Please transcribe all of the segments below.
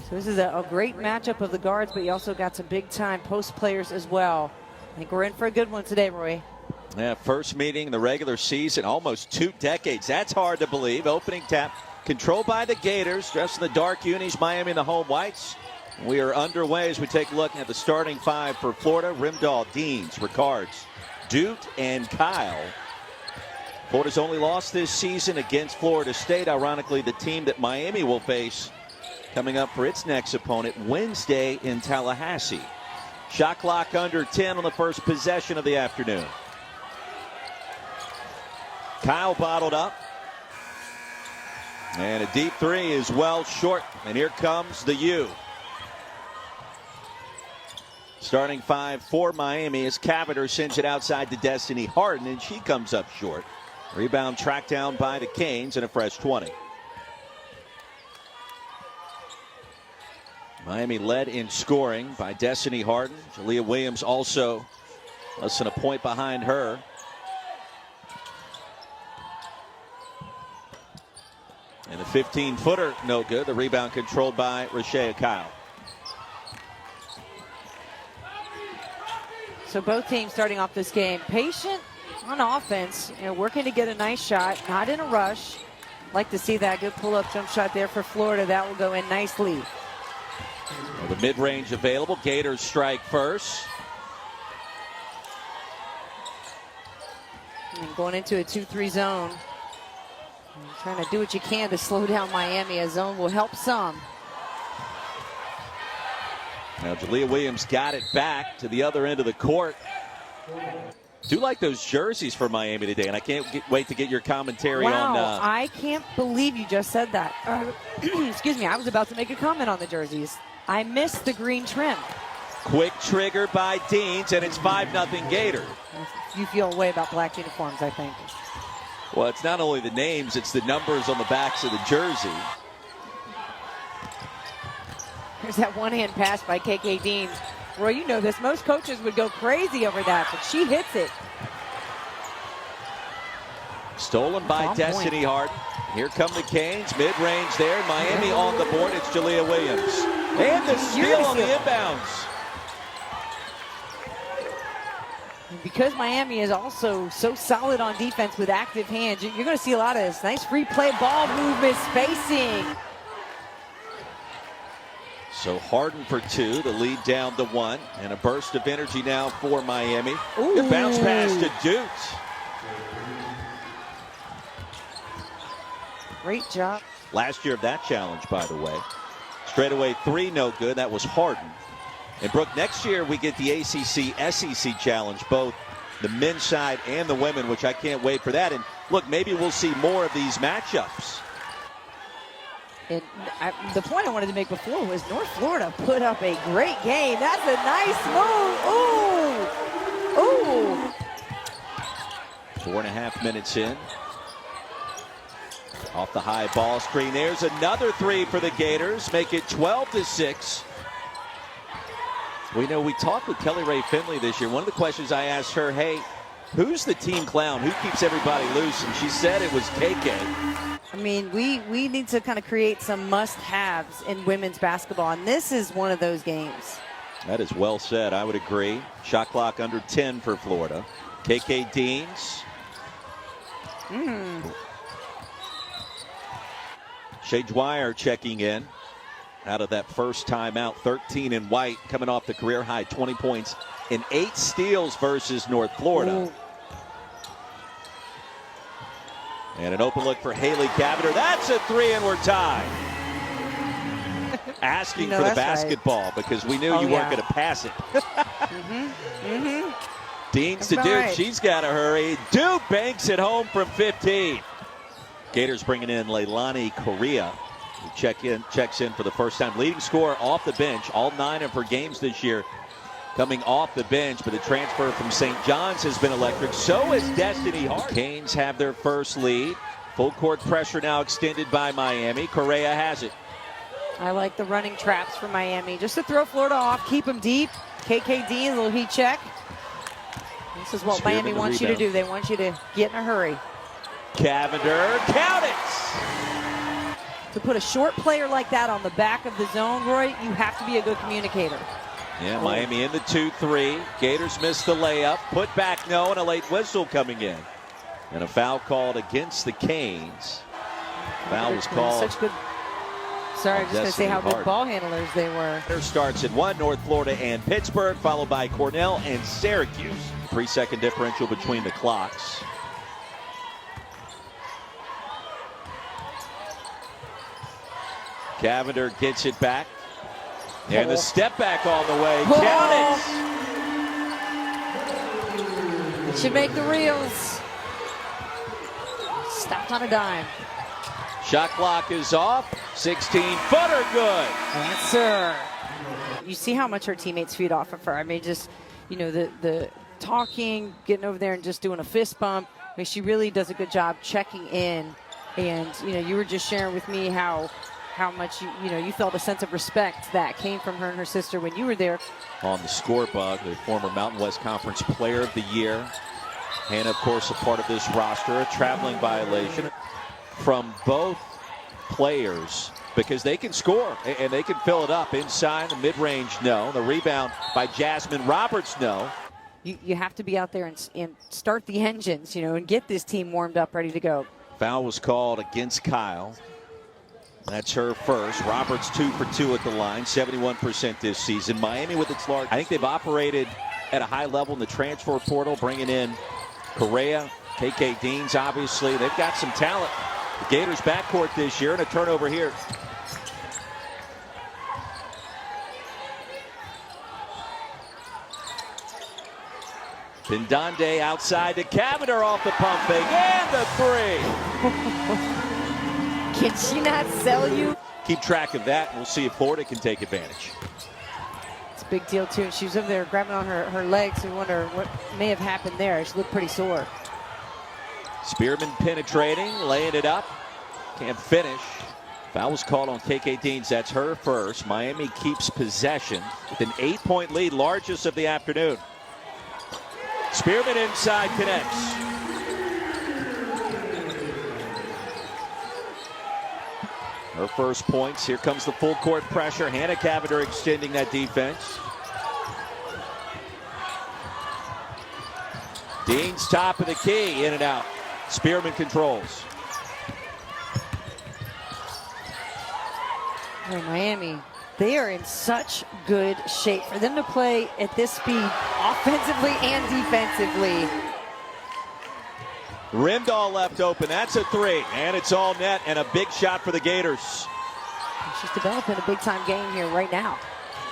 So this is a great matchup of the guards, but you also got some big-time post players as well. I think we're in for a good one today, Roy. Yeah, first meeting in the regular season, almost 2 decades. That's hard to believe. Opening tap, controlled by the Gators, dressed in the dark unis, Miami in the home whites. We are underway as we take a look at the starting 5 for Florida. Rimdahl, Deans, Rickards, Dute, and Kyle. Florida's only lost this season against Florida State. Ironically, the team that Miami will face coming up for its next opponent Wednesday in Tallahassee. Shot clock under 10 on the first possession of the afternoon. Kyle bottled up. And a deep 3 is well short. And here comes the U. Starting 5 for Miami as Cavinder sends it outside to Destiny Harden, and she comes up short. Rebound tracked down by the Canes and a fresh 20. Miami led in scoring by Destiny Harden. Jalea Williams also less than a point behind her. And the 15-footer, no good. The rebound controlled by Rashea Kyle. So both teams starting off this game patient on offense, working to get a nice shot, not in a rush. Like to see that good pull-up jump shot there for Florida. That will go in nicely. Well, the mid-range available. Gators strike first. And going into a 2-3 zone. And trying to do what you can to slow down Miami. A zone will help some. Now Jalea Williams got it back to the other end of the court. Do like those jerseys for Miami today, and I can't wait to get your commentary on. I can't believe you just said that. Excuse me, I was about to make a comment on the jerseys. I missed the green trim. Quick trigger by Deans, and it's 5-0 Gators. You feel a way about black uniforms, I think. Well, it's not only the names, it's the numbers on the backs of the jersey. There's that one-hand pass by KK Deans. Roy, you know this. Most coaches would go crazy over that, but she hits it. Stolen by Destiny Harden. Here come the Canes. Mid-range there. Miami on the board. It's Jalea Williams. And the steal on the inbounds. Because Miami is also so solid on defense with active hands, you're going to see a lot of this. Nice free play, ball movement, spacing. So Harden for 2, the lead down to 1, and a burst of energy now for Miami. Ooh. Good bounce pass to Dute. Great job. Last year of that challenge, by the way. Straightaway 3, no good. That was Harden. And Brooke, next year we get the ACC SEC challenge, both the men's side and the women, which I can't wait for that. And look, maybe we'll see more of these matchups. And the point I wanted to make before was North Florida put up a great game. That's a nice move. Ooh. 4.5 minutes in. Off the high ball screen. There's another 3 for the Gators. Make it 12-6. We know we talked with Kelly Ray Finley this year. One of the questions I asked her, hey, who's the team clown? Who keeps everybody loose? And she said it was KK. I mean, we need to kind of create some must-haves in women's basketball, and this is one of those games. That is well said. I would agree. Shot clock under 10 for Florida. KK Deans. Shea Dwyer checking in out of that first timeout. 13 in white, coming off the career high 20 points and 8 steals versus North Florida. Ooh. And an open look for Haley Cavinder. That's a 3, and we're tied. Asking for the basketball because we knew you weren't going to pass it. Deans to Duke. Right. She's got to hurry. Duke banks it home from 15. Gators bringing in Leilani Correa, who checks in for the first time. Leading scorer off the bench. All 9 of her games this year coming off the bench, but the transfer from St. John's has been electric. So is Destiny Harden. Canes have their first lead. Full court pressure now extended by Miami. Correa has it. I like the running traps for Miami. Just to throw Florida off, keep them deep. KKD, a little heat check. This is what Miami wants you to do. They want you to get in a hurry. Cavinder, count it! to put a short player like that on the back of the zone, Roy, you have to be a good communicator. Yeah, Miami in the 2-3. Gators missed the layup. Put back no, and a late whistle coming in. And a foul called against the Canes. Foul was called. Such good. Sorry, I was just going to say how good ball handlers they were. It starts at 1, North Florida and Pittsburgh, followed by Cornell and Syracuse. 3-second differential between the clocks. Cavinder gets it back. And the step back on the way. Count it. It should make the reels. Stopped on a dime. Shot clock is off. 16-footer good. Yes, sir. You see how much her teammates feed off of her. I mean, just, you know, the talking, getting over there and just doing a fist bump. I mean, she really does a good job checking in. And, you know, you were just sharing with me how much you felt a sense of respect that came from her and her sister when you were there. On the score bug, the former Mountain West Conference Player of the Year. Hannah, of course, a part of this roster. A traveling violation from both players because they can score and they can fill it up inside. The mid-range, no. The rebound by Jasmine Roberts, no. You have to be out there and start the engines, and get this team warmed up, ready to go. Foul was called against Kyle. That's her first. Roberts 2 for 2 at the line, 71% this season. Miami with its large. I think they've operated at a high level in the transfer portal, bringing in Correa, KK Deans, obviously. They've got some talent. The Gators backcourt this year, and a turnover here. Pindande outside to Cavinder off the pump fake, and the three. Can she not sell you? Keep track of that, and we'll see if Florida can take advantage. It's a big deal, too. And she was over there grabbing on her legs. We wonder what may have happened there. She looked pretty sore. Spearman penetrating, laying it up. Can't finish. Foul was called on KK Deans. That's her first. Miami keeps possession with an 8-point lead, largest of the afternoon. Spearman inside connects. Her first points. Here comes the full court pressure. Hannah Cavinder extending that defense. Dean's top of the key, in and out. Spearman controls. Oh, Miami, they are in such good shape. For them to play at this speed, offensively and defensively. Rimdahl left open. That's a three. And it's all net and a big shot for the Gators. She's developing a big-time game here right now.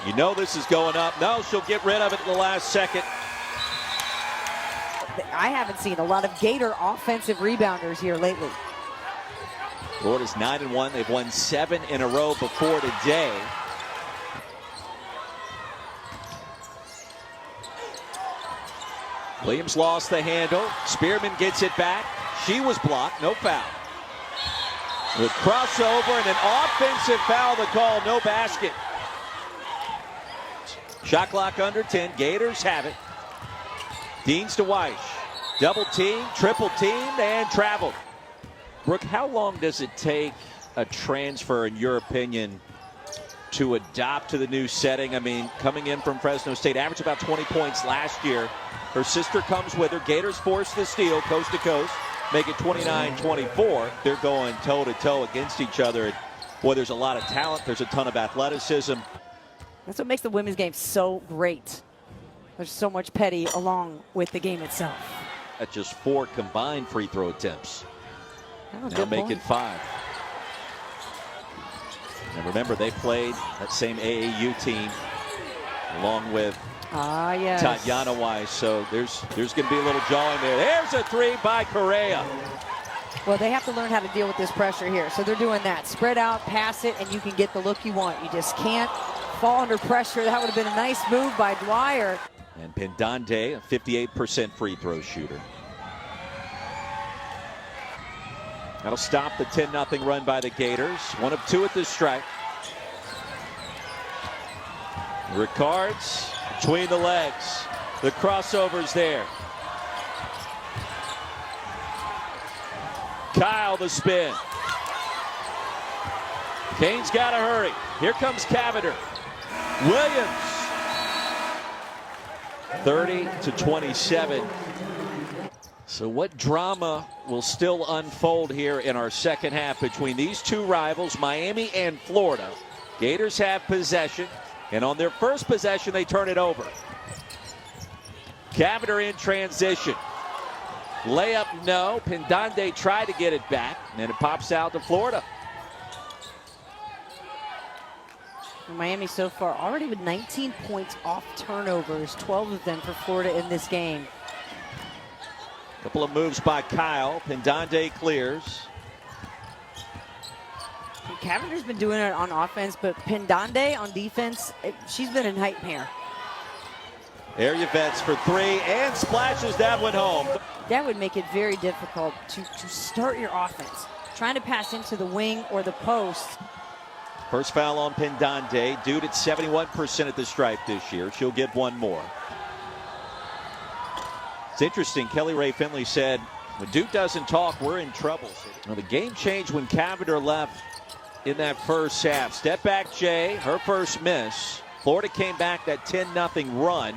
You know this is going up. No, she'll get rid of it in the last second. I haven't seen a lot of Gator offensive rebounders here lately. Florida's 9-1. They've won 7 in a row before today. Williams lost the handle. Spearman gets it back. She was blocked. No foul. With crossover and an offensive foul to call. No basket. Shot clock under 10. Gators have it. Deans to Weiss. Double team, triple team, and traveled. Brooke, how long does it take a transfer, in your opinion, to adopt to the new setting? I mean, coming in from Fresno State, averaged about 20 points last year. Her sister comes with her. Gators force the steal coast to coast, make it 29-24. They're going toe-to-toe against each other. And boy, there's a lot of talent. There's a ton of athleticism. That's what makes the women's game so great. There's so much petty along with the game itself. At just 4 combined free throw attempts. Now make it 5. And remember, they played that same AAU team along with yes, Tatiana Weiss. So there's going to be a little jawing there. There's a three by Correa. Well, they have to learn how to deal with this pressure here. So they're doing that. Spread out, pass it, and you can get the look you want. You just can't fall under pressure. That would have been a nice move by Dwyer. And Pindande, a 58% free throw shooter. That'll stop the 10-0 run by the Gators. 1 of 2 at this strike. Rickards between the legs. The crossover's there. Kyle the spin. Kane's got to hurry. Here comes Cavinder. Williams. 30-27. So what drama will still unfold here in our second half between these two rivals, Miami and Florida? Gators have possession, and on their first possession, they turn it over. Cavinder in transition. Layup, no. Pendande tried to get it back, and then it pops out to Florida. Miami so far already with 19 points off turnovers, 12 of them for Florida in this game. Couple of moves by Kyle. Pendande clears. Cavender's been doing it on offense, but Pendande on defense, she's been a nightmare. Area vets for three and splashes that one home. That would make it very difficult to start your offense. Trying to pass into the wing or the post. First foul on Pendande. Dude at 71% at the stripe this year. She'll get one more. It's interesting. Kelly Ray Finley said, when Duke doesn't talk, we're in trouble. Now, the game changed when Cavinder left in that first half. Step back, Jay. Her first miss. Florida came back that 10-0 run.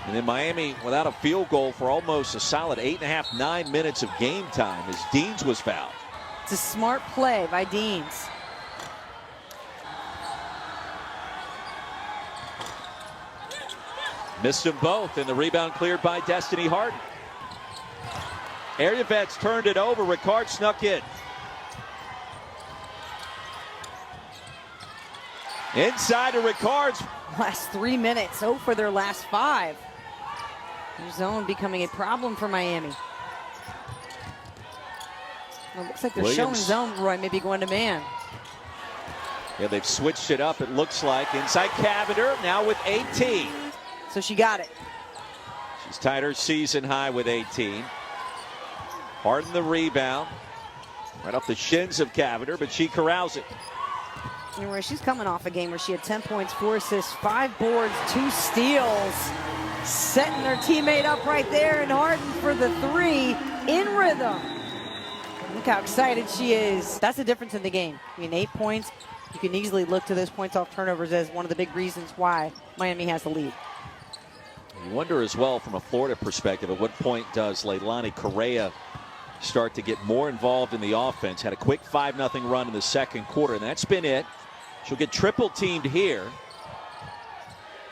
And then Miami without a field goal for almost a solid 8.5, 9 minutes of game time as Deans was fouled. It's a smart play by Deans. Missed them both, and the rebound cleared by Destiny Harden. Area vets turned it over. Rickards snuck in. Inside to Rickards. Last 3 minutes, so for their last 5. Their zone becoming a problem for Miami. Well, looks like they're showing zone, Roy, maybe going to man. Yeah, they've switched it up, it looks like. Inside Cavinder, now with 18. So she got it. She's tied her season high with 18. Harden the rebound. Right off the shins of Cavinder, but she corrals it. You know, where she's coming off a game where she had 10 points, 4 assists, 5 boards, 2 steals. Setting her teammate up right there, and Harden for the 3 in rhythm. Look how excited she is. That's the difference in the game. I mean, 8 points. You can easily look to those points off turnovers as one of the big reasons why Miami has the lead. You wonder as well from a Florida perspective, at what point does Leilani Correa start to get more involved in the offense? Had a quick 5-0 run in the second quarter, and that's been it. She'll get triple teamed here.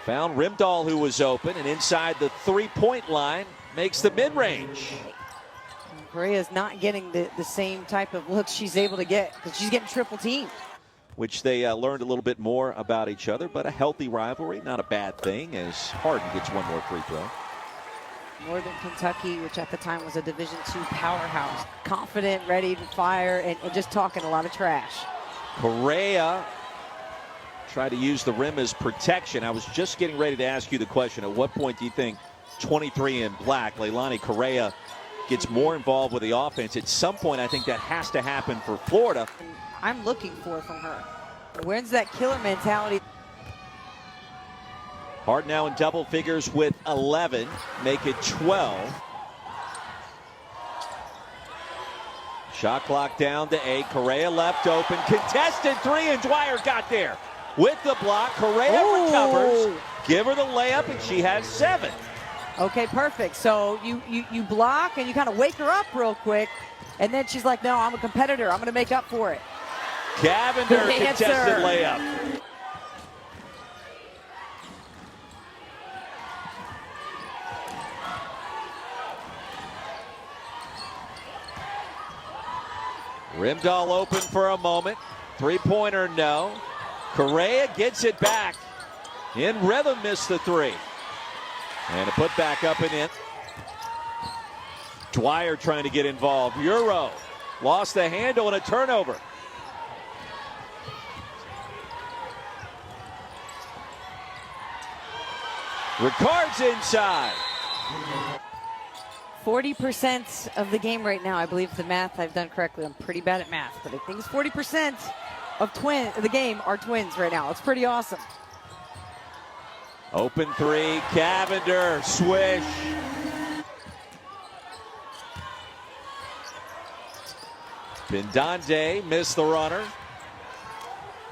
Found Rimdahl, who was open, and inside the 3-point line makes the mid-range. Correa's not getting the same type of looks she's able to get because she's getting triple teamed. Which they learned a little bit more about each other, but a healthy rivalry, not a bad thing, as Harden gets one more free throw. Northern Kentucky, which at the time was a Division II powerhouse. Confident, ready to fire, and just talking a lot of trash. Correa tried to use the rim as protection. I was just getting ready to ask you the question, at what point do you think 23 in black, Leilani Correa, gets more involved with the offense? At some point, I think that has to happen for Florida. I'm looking for from her. Where's that killer mentality? Harden now in double figures with 11, make it 12. Shot clock down to 8. Correa left open, contested 3, and Dwyer got there with the block. Correa recovers, give her the layup, and she has 7. Okay, perfect. So you block and you kind of wake her up real quick, and then she's like, no, I'm a competitor. I'm going to make up for it. Cavinder contested layup. Rimdahl open for a moment. 3-pointer, no. Correa gets it back. In rhythm, missed the 3. And a put back up and in. Dwyer trying to get involved. Euro lost the handle and a turnover. Rickards inside. 40% of the game right now, I believe the math I've done correctly. I'm pretty bad at math, but I think it's 40% of the game are twins right now. It's pretty awesome. Open 3, Cavinder, swish. Pendande missed the runner.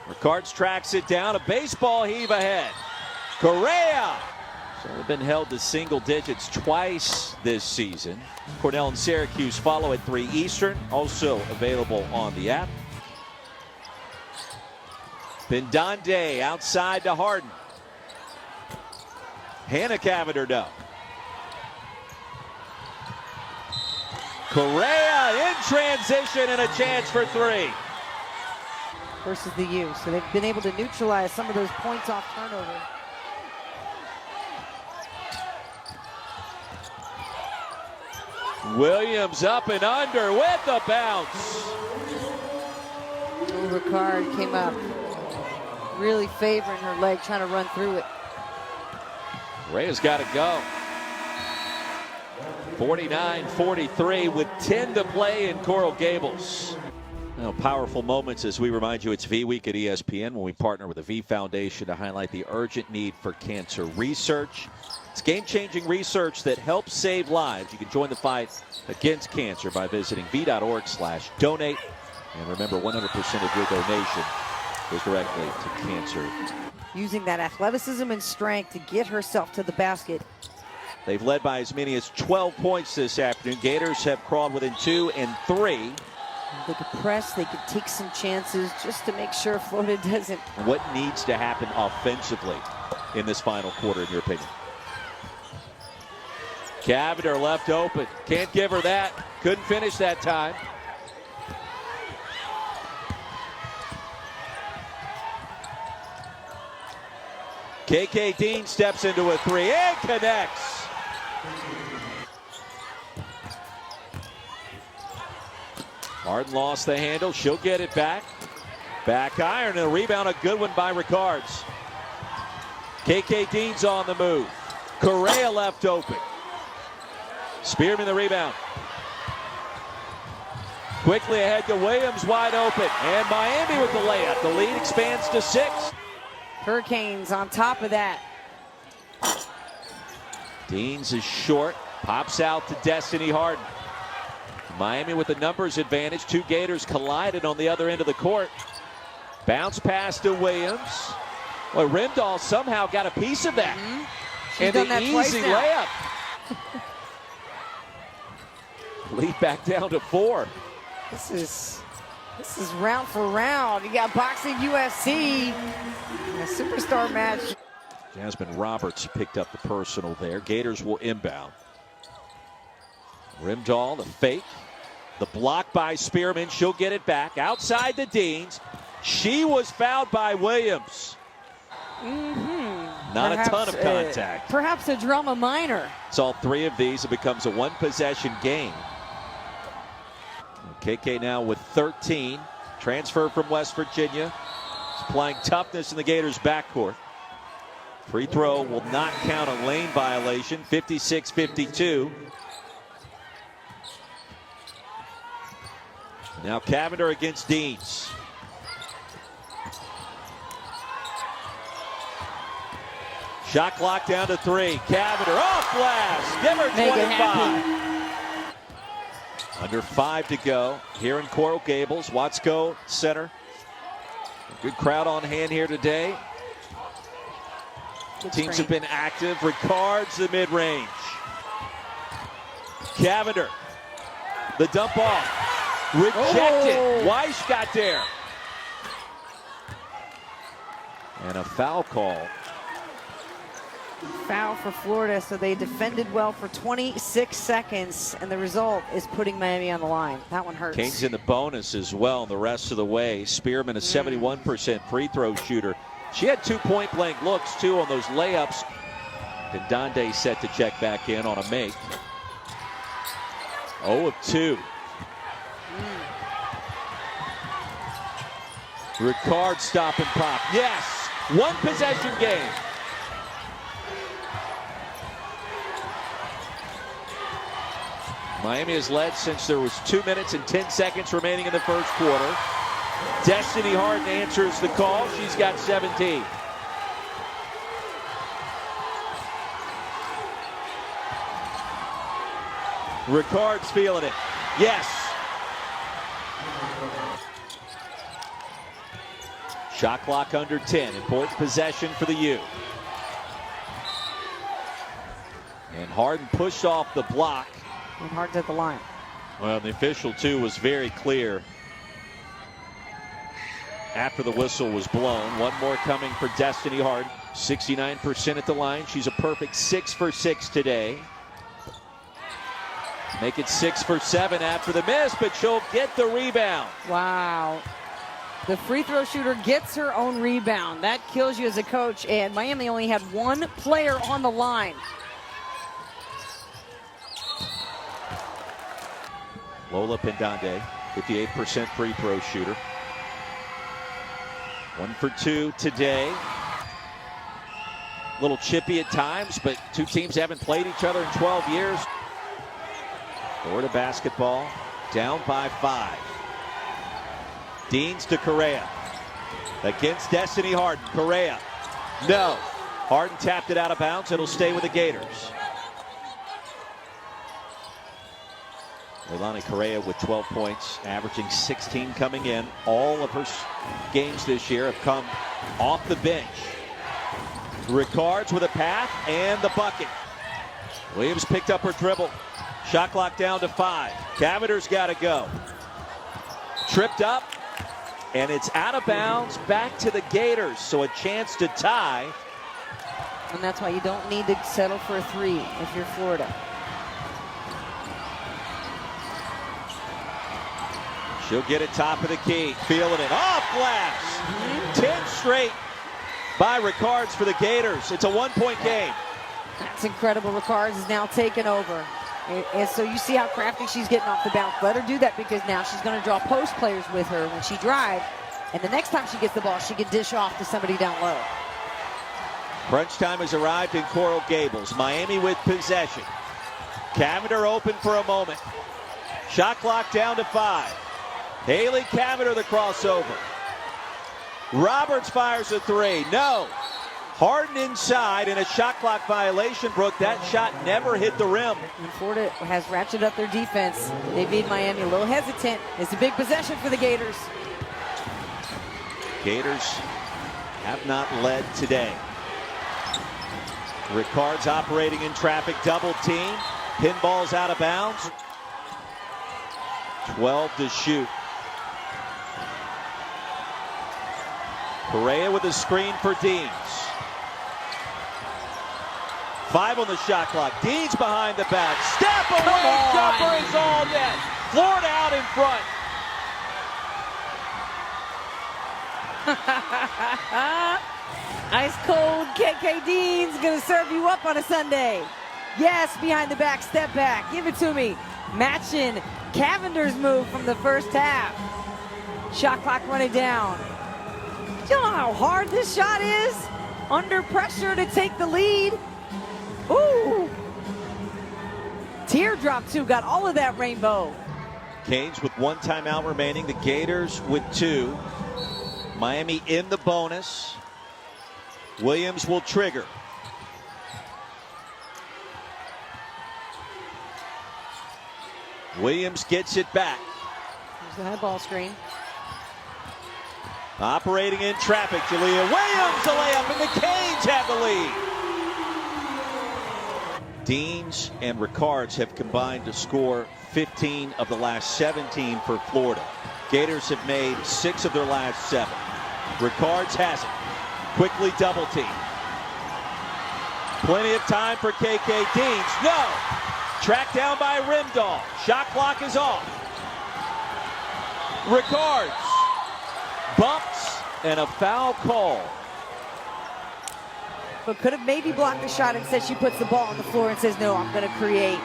Rickards tracks it down. A baseball heave ahead. Correa. So they've been held to single digits twice this season. Cornell and Syracuse follow at 3 Eastern. Also available on the app. Bendande outside to Harden. Haley Cavinder no. Correa in transition and a chance for 3. Versus the U. So they've been able to neutralize some of those points off turnover. Williams up and under with a bounce. Ricard came up, really favoring her leg, trying to run through it. Reyes got to go. 49-43 with 10 to play in Coral Gables. Now, powerful moments as we remind you it's V Week at ESPN when we partner with the V Foundation to highlight the urgent need for cancer research. It's game-changing research that helps save lives. You can join the fight against cancer by visiting v.org/donate. And remember, 100% of your donation goes directly to cancer. Using that athleticism and strength to get herself to the basket. They've led by as many as 12 points this afternoon. Gators have crawled within 2 and 3. They could press, they could take some chances just to make sure Florida doesn't. What needs to happen offensively in this final quarter, in your opinion? Cavinder left open. Can't give her that. Couldn't finish that time. KK Dean steps into a 3 and connects. Harden lost the handle. She'll get it back. Back iron and a rebound. A good one by Rickards. KK Dean's on the move. Correa left open. Spearman the rebound. Quickly ahead to Williams, wide open. And Miami with the layup. The lead expands to 6. Hurricanes on top of that. Deans is short. Pops out to Destiny Harden. Miami with the numbers advantage. 2 Gators collided on the other end of the court. Bounce pass to Williams. Well, Rimdahl somehow got a piece of that. She's done that easy layup. Lead back down to 4. This is round for round. You got boxing UFC, a superstar match. Jasmine Roberts picked up the personal there. Gators will inbound. Rimdahl, the fake. The block by Spearman. She'll get it back. Outside the Deans. She was fouled by Williams. Not a ton of contact. Perhaps a drama minor. It's all 3 of these. It becomes a 1-possession game. KK now with 13. Transfer from West Virginia. He's applying toughness in the Gators' backcourt. Free throw will not count, a lane violation. 56-52. Now Cavinder against Deans. Shot clock down to 3. Cavinder off glass. Give her 25. Under 5 to go here in Coral Gables. Watsco Center. A good crowd on hand here today. Teams have been active. Rickards the mid-range. Cavinder. The dump off. Rejected. Weiss got there. And a foul call. Foul for Florida, so they defended well for 26 seconds, and the result is putting Miami on the line. That one hurts. Kane's in the bonus as well the rest of the way. Spearman, a 71% free throw shooter. She had 2 point-blank looks, too, on those layups. And Donde set to check back in on a make. 0 of 2. Ricard stop and pop. Yes, 1 possession game. Miami has led since there was 2 minutes and 10 seconds remaining in the first quarter. Destiny Harden answers the call. She's got 17. Ricard's feeling it. Yes. Shot clock under 10. Important possession for the U. And Harden pushed off the block. And Harden's at the line. Well, the official, too, was very clear after the whistle was blown. One more coming for Destiny Harden. 69% at the line. She's a perfect 6 for 6 today. Make it 6 for 7 after the miss, but she'll get the rebound. Wow. The free throw shooter gets her own rebound. That kills you as a coach, and Miami only had one player on the line. Lola Pendande, 58% free throw shooter. 1 for 2 today. A little chippy at times, but two teams haven't played each other in 12 years. Florida basketball down by 5. Deans to Correa. Against Destiny Harden. Correa. No. Harden tapped it out of bounds. It'll stay with the Gators. Leilani Correa with 12 points, averaging 16 coming in. All of her games this year have come off the bench. Rickards with a pass and the bucket. Williams picked up her dribble. Shot clock down to 5. Cavinder's got to go. Tripped up, and it's out of bounds back to the Gators. So a chance to tie. And that's why you don't need to settle for a 3 if you're Florida. She'll get it top of the key. Feeling it. Off glass. 10 straight by Rickards for the Gators. It's a 1-point game. That's incredible. Rickards is now taking over. And so you see how crafty she's getting off the bounce. Let her do that, because now she's going to draw post players with her when she drives. And the next time she gets the ball, she can dish off to somebody down low. Crunch time has arrived in Coral Gables. Miami with possession. Cavinder open for a moment. Shot clock down to 5. Haley Cavinder the crossover. Roberts fires a 3. No. Harden inside and a shot clock violation. Brooke, that shot never hit the rim. And Florida has ratcheted up their defense. They made Miami a little hesitant. It's a big possession for the Gators. Gators have not led today. Rickards operating in traffic, double team. Pinball's out of bounds. 12 to shoot. Correa with a screen for Deans. 5 on the shot clock. Deans behind the back. Step away. Jumper is all net. Florida out in front. Ice cold KK Dean's going to serve you up on a Sunday. Yes, behind the back, step back. Give it to me. Matching Cavinder's move from the first half. Shot clock running down. Do you know how hard this shot is? Under pressure to take the lead. Ooh. Teardrop, too. Got all of that rainbow. Canes with 1 timeout remaining. The Gators with 2. Miami in the bonus. Williams will trigger. Williams gets it back. Here's the head ball screen. Operating in traffic, Jalea Williams, the layup, and the Canes have the lead. Deans and Rickards have combined to score 15 of the last 17 for Florida. Gators have made 6 of their last 7. Rickards has it. Quickly double team. Plenty of time for KK Deans. No! Tracked down by Rimdahl. Shot clock is off. Rickards bumps and a foul call. But could have maybe blocked the shot. Instead, she puts the ball on the floor and says, no, I'm going to create.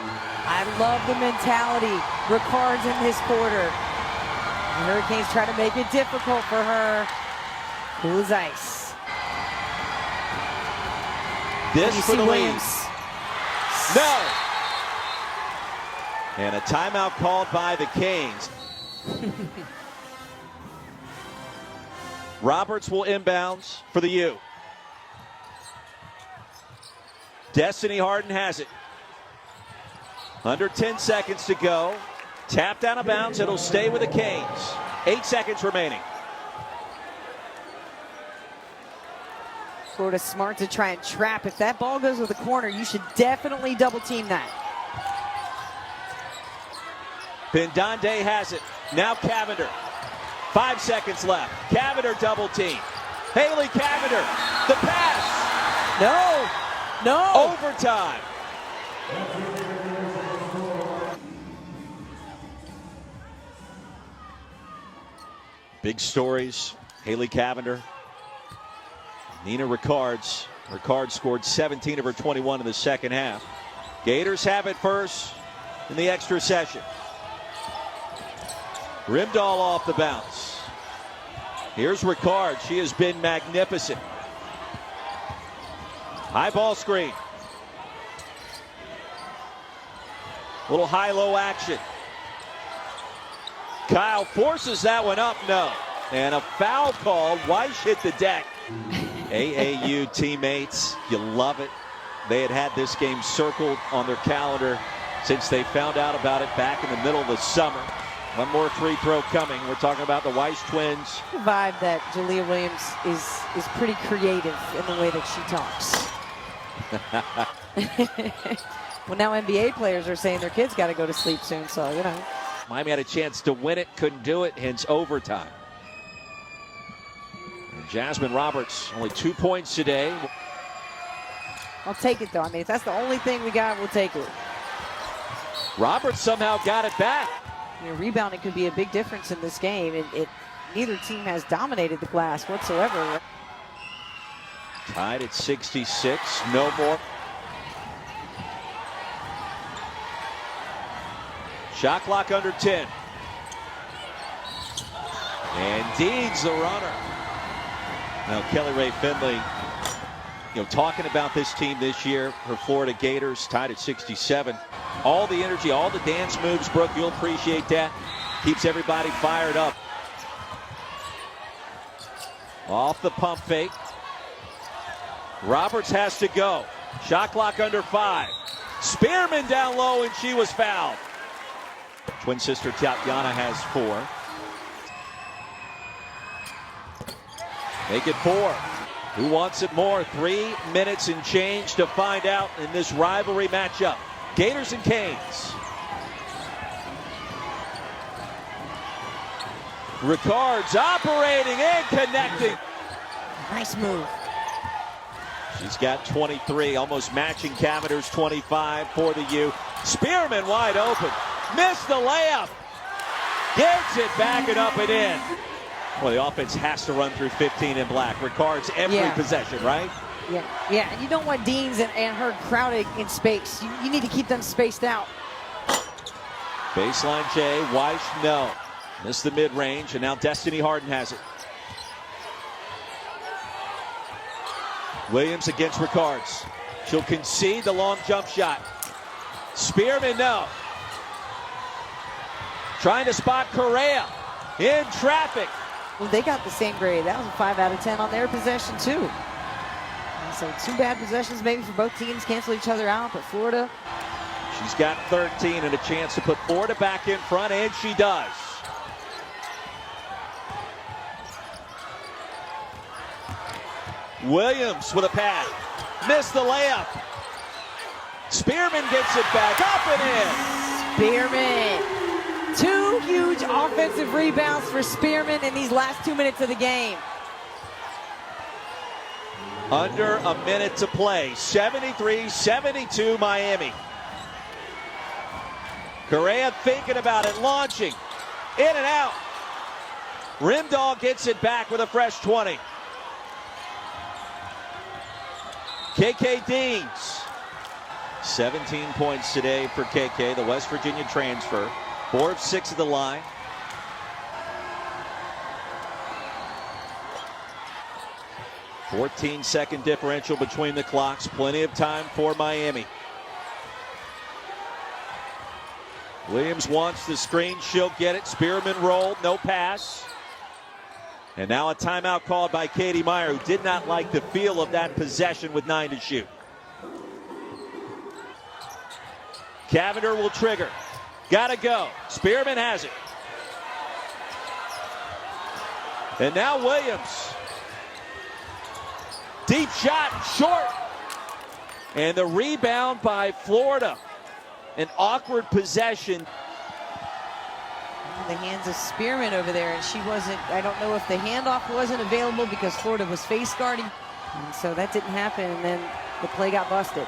I love the mentality. Rickards in this quarter. The Hurricanes try to make it difficult for her. Cool as ice. This for the Williams. lead. No. And a timeout called by the Canes. Roberts will inbounds for the U. Destiny Harden has it. Under 10 seconds to go. Tapped out of bounds. It'll stay with the Canes. 8 seconds remaining. Florida's smart to try and trap. If that ball goes to the corner, you should definitely double team that. Bindande has it. Now Cavinder. 5 seconds left. Cavinder double team. Haley Cavinder. The pass. No. Overtime. Big stories. Haley Cavinder. Nina Rickards. Rickards scored 17 of her 21 in the second half. Gators have it first in the extra session. Rimdahl off the bounce. Here's Rickards. She has been magnificent. High ball screen. Little high-low action. Kyle forces that one up. No. And a foul call. Weiss hit the deck. AAU teammates, you love it. They had this game circled on their calendar since they found out about it back in the middle of the summer. One more free throw coming. We're talking about the Weiss twins. The vibe that Jalea Williams is pretty creative in the way that she talks. Well, now NBA players are saying their kids got to go to sleep soon, so, you know. Miami had a chance to win it, couldn't do it, hence overtime. And Jasmine Roberts, only 2 points today. I'll take it, though. I mean, if that's the only thing we got, we'll take it. Roberts somehow got it back. You know, rebounding could be a big difference in this game. Neither team has dominated the glass whatsoever. Tied at 66, no more. Shot clock under 10. And Dean's the runner. Now Kelly Ray Finley, talking about this team this year, her Florida Gators tied at 67. All the energy, all the dance moves, Brooke, you'll appreciate that. Keeps everybody fired up. Off the pump fake. Roberts has to go. Shot clock under 5. Spearman down low, and she was fouled. Twin sister Tatiana has 4. Make it 4. Who wants it more? 3 minutes and change to find out in this rivalry matchup. Gators and Canes. Rickards operating and connecting. Nice move. She's got 23, almost matching Cavinder's 25 for the U. Spearman wide open. Missed the layup. Gets it back and up and in. Well, the offense has to run through 15 in black. Rickards every possession, right? Yeah, and you don't want Deans and her crowded in space. You need to keep them spaced out. Baseline J, Weiss, no. Missed the mid-range, and now Destiny Harden has it. Williams against Rickards. She'll concede the long jump shot. Spearman, no. Trying to spot Correa in traffic. Well, they got the same grade. That was a 5 out of 10 on their possession, too. So 2 bad possessions maybe for both teams, cancel each other out, but Florida. She's got 13 and a chance to put Florida back in front, and she does. Williams with a pass. Missed the layup. Spearman gets it back up and in. Spearman. 2 huge offensive rebounds for Spearman in these last 2 minutes of the game. Under a minute to play. 73-72 Miami. Correa thinking about it, launching. In and out. Rimdahl gets it back with a fresh 20. KK Deans. 17 points today for KK, the West Virginia transfer. 4 of 6 at the line. "14-second differential between the clocks. Plenty of time for Miami. Williams wants the screen. She'll get it. Spearman rolled. No pass. And now a timeout called by Katie Meyer, who did not like the feel of that possession with 9 to shoot. Cavinder will trigger. Gotta go. Spearman has it. And now Williams. Deep shot, short. And the rebound by Florida. An awkward possession. The hands of Spearman over there, and she wasn't, I don't know if the handoff wasn't available because Florida was face guarding. And so that didn't happen, and then the play got busted.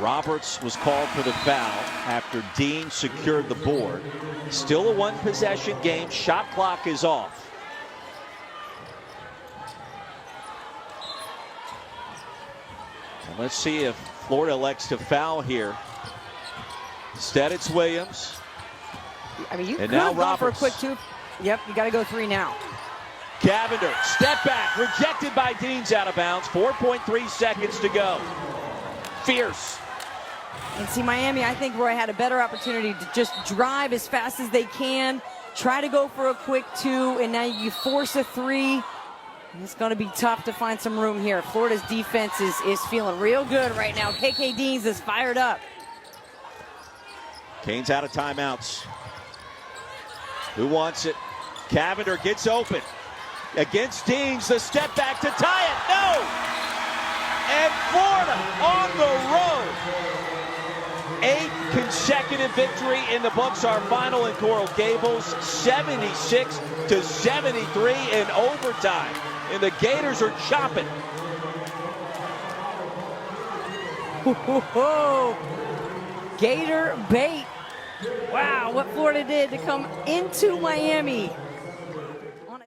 Roberts was called for the foul after Dean secured the board. Still a one-possession game. Shot clock is off. And let's see if Florida elects to foul here. Instead, it's Williams. I mean, you And could now have gone for a Roberts. quick two. Yep, you got to go 3 now. Cavinder, step back, rejected by Dean's out of bounds. 4.3 seconds to go. Fierce. And see, Miami, I think Roy had a better opportunity to just drive as fast as they can, try to go for a quick 2, and now you force a 3. It's going to be tough to find some room here. Florida's defense is feeling real good right now. KK Deans is fired up. Canes out of timeouts. Who wants it? Cavinder gets open. Against Deans, the step back to tie it. No! And Florida on the road. 8th consecutive victory in the books. Our final in Coral Gables, 76-73 in overtime. And the Gators are chopping. Whoa. Gator bait. Wow, what Florida did to come into Miami